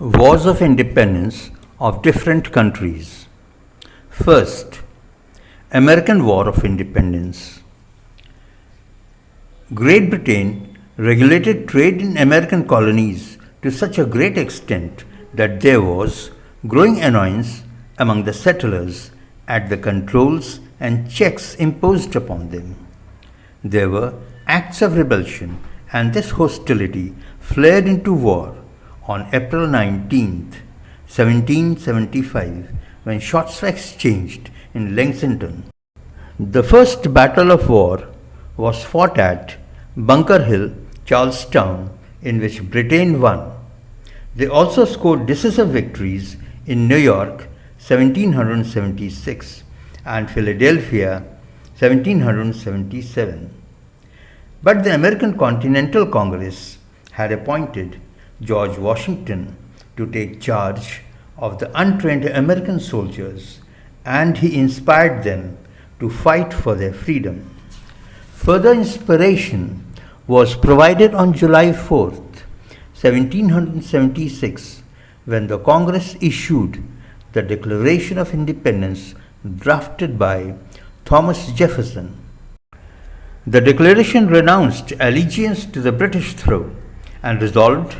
Wars of independence of different countries. First, American War of Independence. Great Britain regulated trade in American colonies to such a great extent that there was growing annoyance among the settlers at the controls and checks imposed upon them. There were acts of rebellion, and this hostility flared into war on April 19, 1775, when shots were exchanged in Lexington. The first battle of war was fought at Bunker Hill, Charlestown, in which Britain won. They also scored decisive victories in New York, 1776, and Philadelphia, 1777. But the American Continental Congress had appointed George Washington to take charge of the untrained American soldiers, and he inspired them to fight for their freedom. Further inspiration was provided on July 4th, 1776, when the Congress issued the Declaration of Independence drafted by Thomas Jefferson. The Declaration renounced allegiance to the British throne and resolved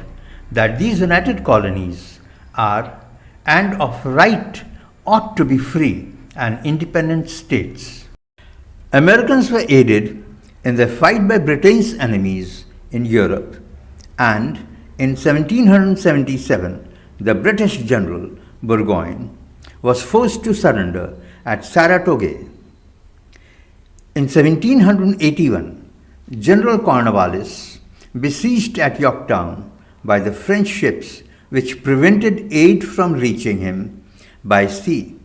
that these united colonies are and of right ought to be free and independent states. Americans were aided in their fight by Britain's enemies in Europe, and in 1777 the British general Burgoyne was forced to surrender at Saratoga. In 1781, General Cornwallis, besieged at Yorktown by the French ships which prevented aid from reaching him by sea,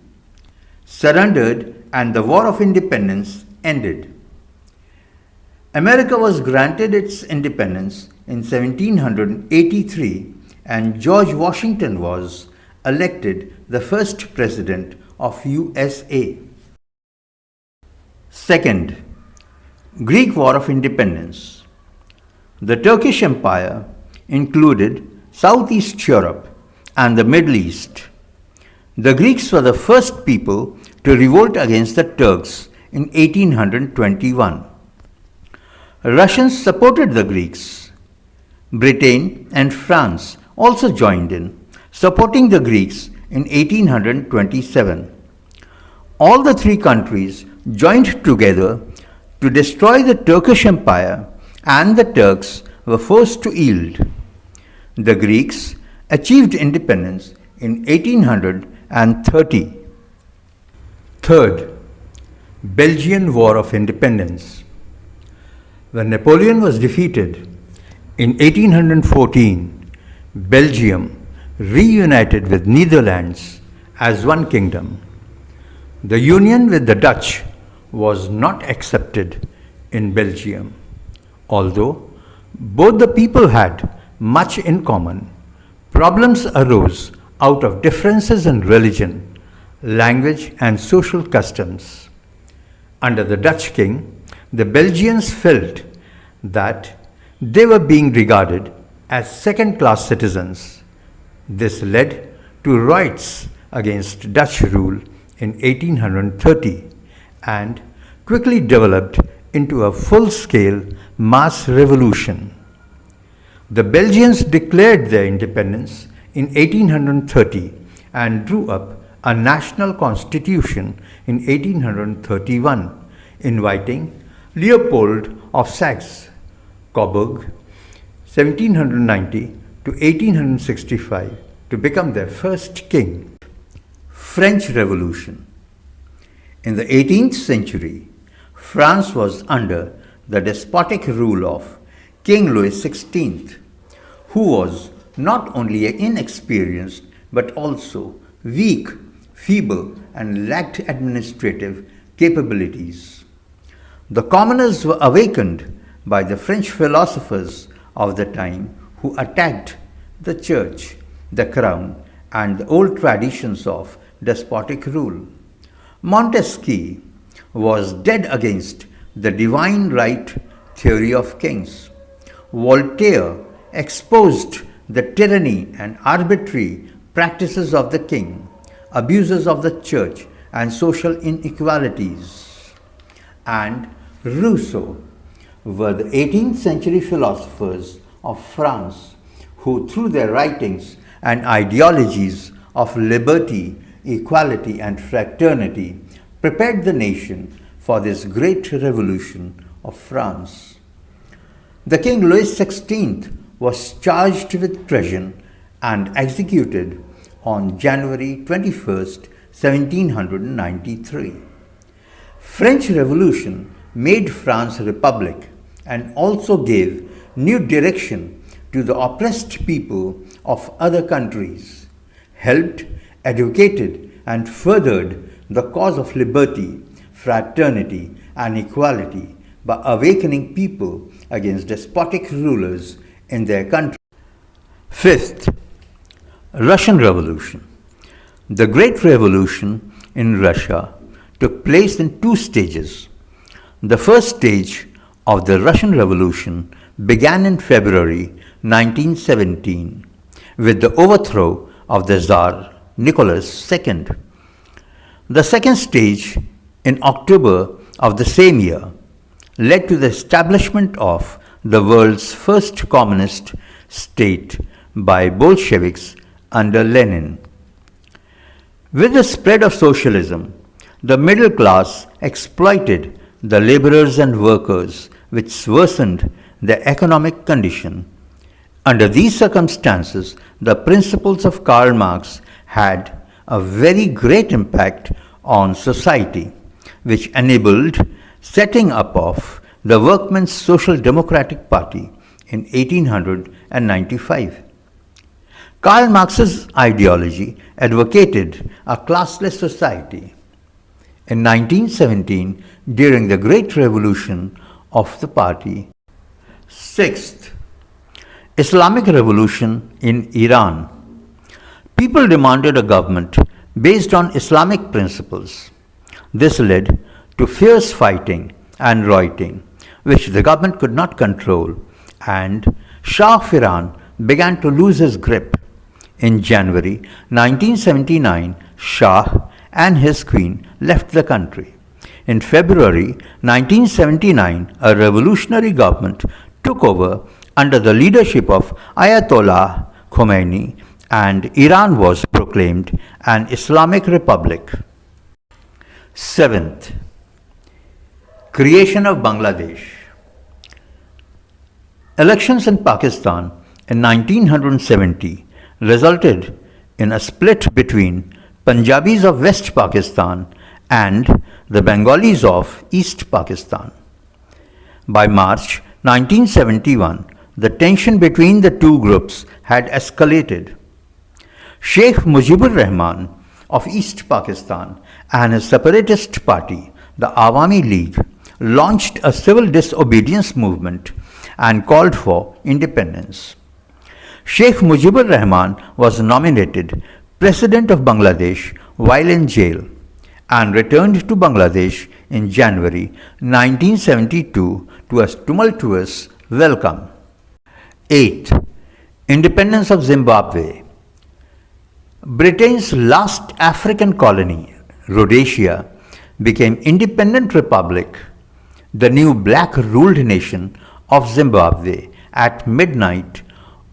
surrendered, and the War of Independence ended. America was granted its independence in 1783, and George Washington was elected the first president of USA. Second, Greek War of Independence. The Turkish Empire included Southeast Europe and the Middle East. The Greeks were the first people to revolt against the Turks in 1821. Russians supported the Greeks. Britain and France also joined in, supporting the Greeks in 1827. All the three countries joined together to destroy the Turkish Empire, and the Turks were forced to yield. The Greeks achieved independence in 1830. Third, Belgian War of Independence. When Napoleon was defeated in 1814, Belgium reunited with Netherlands as one kingdom. The union with the Dutch was not accepted in Belgium, although both the people had much in common. Problems arose out of differences in religion, language, and social customs. Under the Dutch king, the Belgians felt that they were being regarded as second-class citizens. This led to riots against Dutch rule in 1830 and quickly developed into a full-scale mass revolution. The Belgians declared their independence in 1830 and drew up a national constitution in 1831, inviting Leopold of Saxe-Coburg, 1790 to 1865, to become their first king. French Revolution. In the 18th century, France was under the despotic rule of King Louis XVI, who was not only inexperienced but also weak, feeble, and lacked administrative capabilities. The commoners were awakened by the French philosophers of the time, who attacked the church, the crown, and the old traditions of despotic rule. Montesquieu was dead against the divine right theory of kings. Voltaire exposed the tyranny and arbitrary practices of the king, abuses of the church, and social inequalities. And Rousseau were the 18th century philosophers of France who, through their writings and ideologies of liberty, equality, and fraternity, prepared the nation for this great revolution of France. The King Louis XVI was charged with treason and executed on January 21st, 1793. French Revolution made France a republic and also gave new direction to the oppressed people of other countries, helped, educated, and furthered the cause of liberty, fraternity, and equality by awakening people against despotic rulers in their country. Fifth, Russian Revolution. The Great Revolution in Russia took place in two stages. The first stage of the Russian Revolution began in February 1917 with the overthrow of the Tsar Nicholas II. The second stage, in October of the same year, led to the establishment of the world's first communist state by Bolsheviks under Lenin. With the spread of socialism, the middle class exploited the laborers and workers, which worsened their economic condition. Under these circumstances, the principles of Karl Marx had a very great impact on society, which enabled setting up of the Workmen's Social Democratic Party in 1895. Karl Marx's ideology advocated a classless society. In 1917, during the Great Revolution of the party. Sixth, Islamic Revolution in Iran. People demanded a government based on Islamic principles. This led to fierce fighting and rioting, which the government could not control, and Shah of Iran began to lose his grip. In January 1979, Shah and his queen left the country. In February 1979, a revolutionary government took over under the leadership of Ayatollah Khomeini, and Iran was proclaimed an Islamic Republic. Seventh, creation of Bangladesh. Elections in Pakistan in 1970 resulted in a split between Punjabis of West Pakistan and the Bengalis of East Pakistan. By March 1971, the tension between the two groups had escalated. Sheikh Mujibur Rahman of East Pakistan and his separatist party, the Awami League, launched a civil disobedience movement and called for independence. Sheikh Mujibur Rahman was nominated President of Bangladesh while in jail and returned to Bangladesh in January 1972 to a tumultuous welcome. 8. Independence of Zimbabwe. Britain's last African colony, Rhodesia, became independent republic, the new black-ruled nation of Zimbabwe, at midnight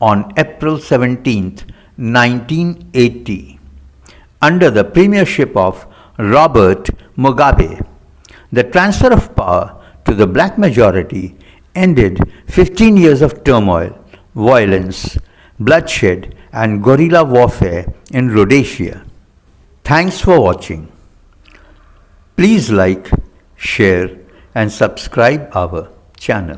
on April 17, 1980, under the premiership of Robert Mugabe. The transfer of power to the black majority ended 15 years of turmoil, violence, bloodshed, and guerrilla warfare in Rhodesia. Thanks for watching. Please like, share, and subscribe our channel.